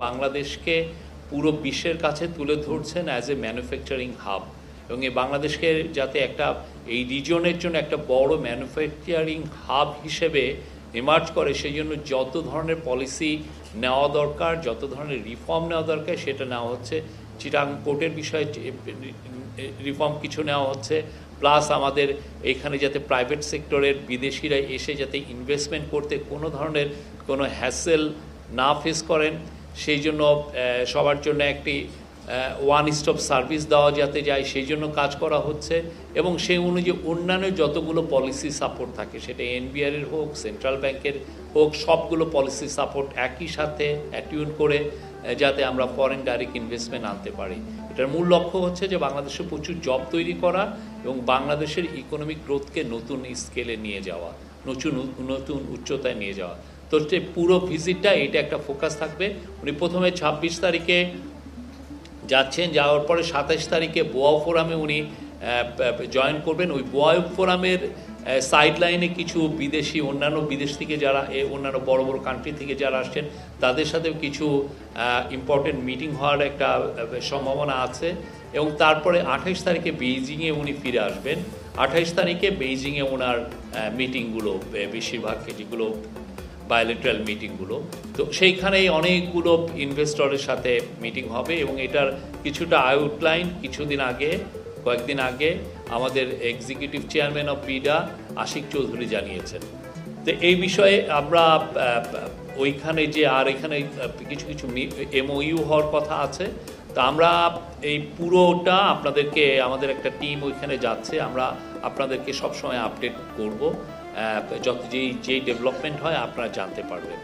বাংলাদেশকে পুরো বিশ্বের কাছে তুলে ধরছেন অ্যাজ এ ম্যানুফ্যাকচারিং হাব, এবং এই বাংলাদেশকে যাতে একটা এই রিজনের জন্য একটা বড় ম্যানুফ্যাকচারিং হাব হিসেবে এমার্জ করে, সেই জন্য যত ধরনের পলিসি নেওয়া দরকার, যত ধরনের রিফর্ম নেওয়া দরকার সেটা নেওয়া হচ্ছে। চিটাং পোর্টের বিষয়ে রিফর্ম কিছু নেওয়া হচ্ছে, প্লাস আমাদের এখানে যাতে প্রাইভেট সেক্টরের বিদেশিরা এসে যাতে ইনভেস্টমেন্ট করতে কোনো ধরনের কোনো হ্যাসেল না ফেস করেন, সেই জন্য সবার জন্য একটি ওয়ান স্টপ সার্ভিস দেওয়া যাতে যায় সেই জন্য কাজ করা হচ্ছে। এবং সেই অনুযায়ী অন্যান্য যতগুলো পলিসি সাপোর্ট থাকে, সেটা এনবিআরের হোক, সেন্ট্রাল ব্যাংকের হোক, সবগুলো পলিসি সাপোর্ট একই সাথে অ্যাটিউন করে যাতে আমরা ফরেন ডাইরেক্ট ইনভেস্টমেন্ট আনতে পারি। এটার মূল লক্ষ্য হচ্ছে যে বাংলাদেশে প্রচুর জব তৈরি করা এবং বাংলাদেশের ইকোনমিক গ্রোথকে নতুন স্কেলে নিয়ে যাওয়া, নতুন উচ্চতায় নিয়ে যাওয়া। তো পুরো ভিজিটটা এটা একটা ফোকাস থাকবে। উনি প্রথমে 26 তারিখে যাচ্ছেন, যাওয়ার পরে 27 তারিখে বোয়াও ফোরামে উনি জয়েন করবেন। ওই বোয়াও ফোরামের সাইড লাইনে কিছু বিদেশি, অন্যান্য বিদেশ থেকে যারা, অন্যান্য বড় বড় কান্ট্রি থেকে যারা আসছেন তাদের সাথেও কিছু ইম্পর্টেন্ট মিটিং হওয়ার একটা সম্ভাবনা আছে। এবং তারপরে 28 তারিখে বেইজিংয়ে উনি ফিরে আসবেন। 28 তারিখে বেইজিংয়ে ওনার মিটিংগুলো, বেশিরভাগ যেগুলো বায়োলেটারাল মিটিংগুলো, তো সেইখানেই অনেকগুলো ইনভেস্টরের সাথে মিটিং হবে। এবং এটার কিছুটা আউটলাইন কয়েকদিন আগে আমাদের executive chairman of BIDA Ashik Chowdhury জানিয়েছেন। তো এই বিষয়ে আমরা ওইখানে যে আর এখানে কিছু কিছু এমওইউ হওয়ার কথা আছে। তো আমরা এই পুরোটা আপনাদেরকে, আমাদের একটা টিম ওইখানে যাচ্ছে, আমরা আপনাদেরকে সবসময় আপডেট করব। যেই ডেভেলপমেন্ট হয় আপনারা জানতে পারবেন।